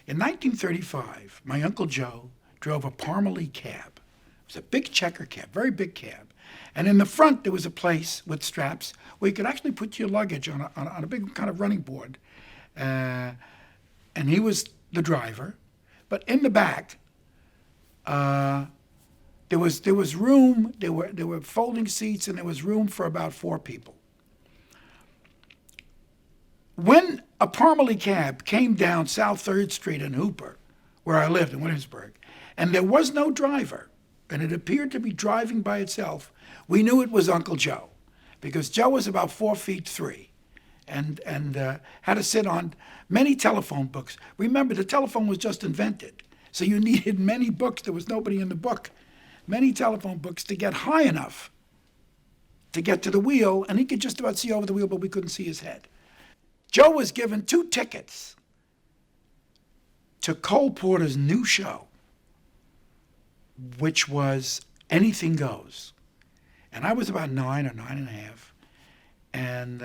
In 1935, my Uncle Joe drove a Parmalee cab. It was a big checker cab, very big cab. And in the front, there was a place with straps where you could actually put your luggage on a big kind of running board. And he was the driver. But in the back, there was room. There were folding seats, and there was room for about 4 people. When a Parmalee cab came down South 3rd Street in Hooper, where I lived in Williamsburg, and there was no driver, and it appeared to be driving by itself, we knew it was Uncle Joe, because Joe was about 4'3", and had to sit on many telephone books. Remember, the telephone was just invented, so you needed many books. There was nobody in the book. Many telephone books to get high enough to get to the wheel, and he could just about see over the wheel, but we couldn't see his head. Joe was given 2 tickets to Cole Porter's new show, which was Anything Goes. And I was about 9 or 9.5. And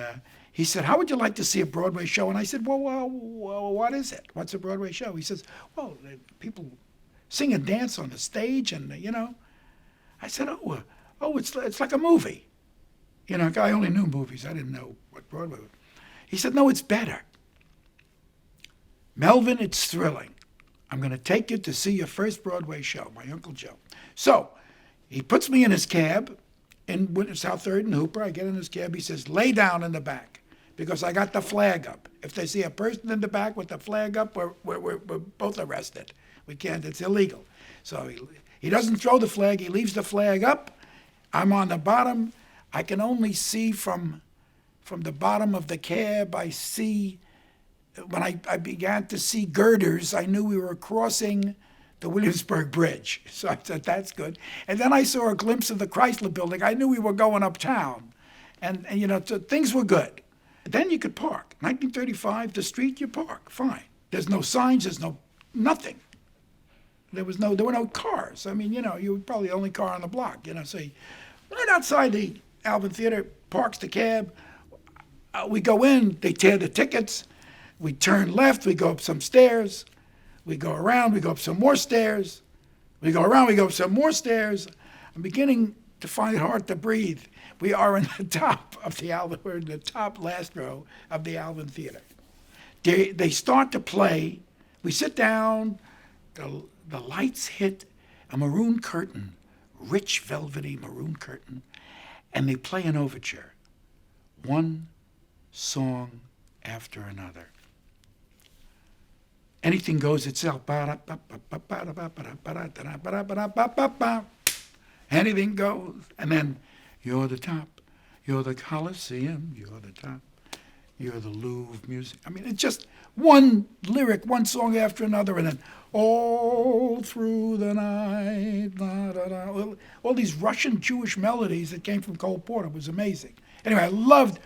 he said, "How would you like to see a Broadway show?" And I said, well, what is it? What's a Broadway show? He says, "Well, people sing and dance on the stage, and, I said, it's like a movie. I only knew movies. I didn't know what Broadway was. He said, "No, it's better. Melvin, it's thrilling. I'm going to take you to see your first Broadway show, my Uncle Joe." So he puts me in his cab in South 3rd and Hooper. I get in his cab. He says, "Lay down in the back," because I got the flag up. If they see a person in the back with the flag up, we're both arrested. We can't. It's illegal. So he doesn't throw the flag. He leaves the flag up. I'm on the bottom. I can only see from the bottom of the cab. I see, when I began to see girders, I knew we were crossing the Williamsburg Bridge. So I said, that's good. And then I saw a glimpse of the Chrysler Building. I knew we were going uptown. And so things were good. Then you could park. 1935, the street, you park, fine. There's no signs, there's nothing. There were no cars. I mean, you were probably the only car on the block, So right outside the Alvin Theater, parks the cab. We go in, they tear the tickets. We turn left, we go up some stairs. We go around, we go up some more stairs. We go around, we go up some more stairs. I'm beginning to find it hard to breathe. We are in the top of the Alvin, we're in the top last row of the Alvin Theater. They start to play. We sit down, the lights hit a maroon curtain, rich velvety maroon curtain, and they play an overture, one song after another. Anything Goes itself. Anything goes. And then, you're the top. You're the Coliseum. You're the top. You're the Louvre music. I mean, it's just one lyric, one song after another, and then all through the night, da, da, da. All these Russian Jewish melodies that came from Cole Porter was amazing. Anyway, I loved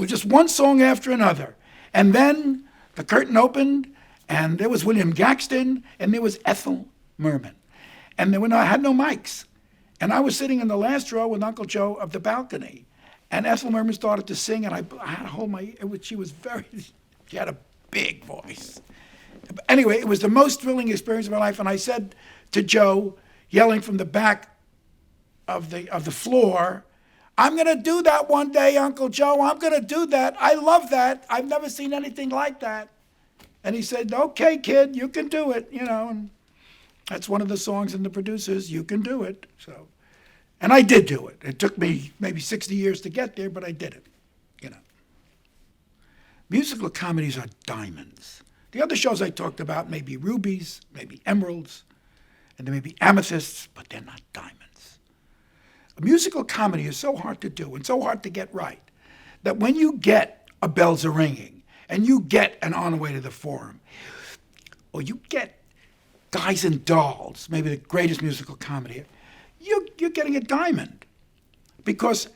just one song after another. And then the curtain opened, and there was William Gaxton, and there was Ethel Merman. And I had no mics. And I was sitting in the last row with Uncle Joe of the balcony. And Ethel Merman started to sing, and I had to hold she had a big voice. Anyway, it was the most thrilling experience of my life. And I said to Joe, yelling from the back of the floor, "I'm going to do that one day, Uncle Joe. I'm going to do that. I love that. I've never seen anything like that." And he said, "Okay, kid, you can do it," and that's one of the songs in The Producers, "You Can Do It." So, and I did do it. It took me maybe 60 years to get there, but I did it, Musical comedies are diamonds. The other shows I talked about may be rubies, maybe emeralds, and they may be amethysts, but they're not diamonds. A musical comedy is so hard to do and so hard to get right that when you get A Bells A Ringing and you get an On the Way to the Forum, or you get Guys and Dolls, maybe the greatest musical comedy, you're getting a diamond. Because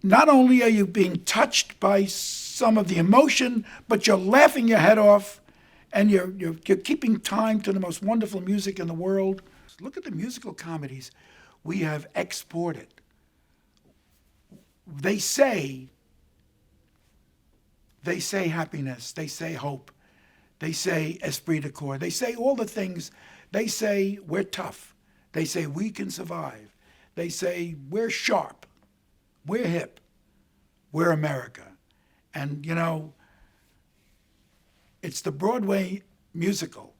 not only are you being touched by some of the emotion, but you're laughing your head off, and you're keeping time to the most wonderful music in the world. Look at the musical comedies we have exported. They say happiness, they say hope, They say esprit de corps. They say all the things. They say we're tough. They say we can survive. They say we're sharp. We're hip. We're America. And, it's the Broadway musical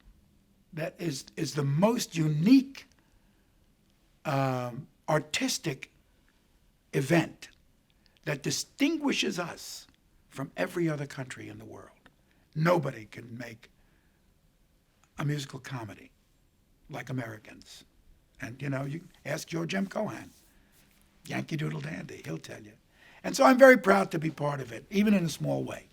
that is the most unique artistic event that distinguishes us from every other country in the world. Nobody can make a musical comedy like Americans. And, you ask George M. Cohan, Yankee Doodle Dandy, he'll tell you. And so I'm very proud to be part of it, even in a small way.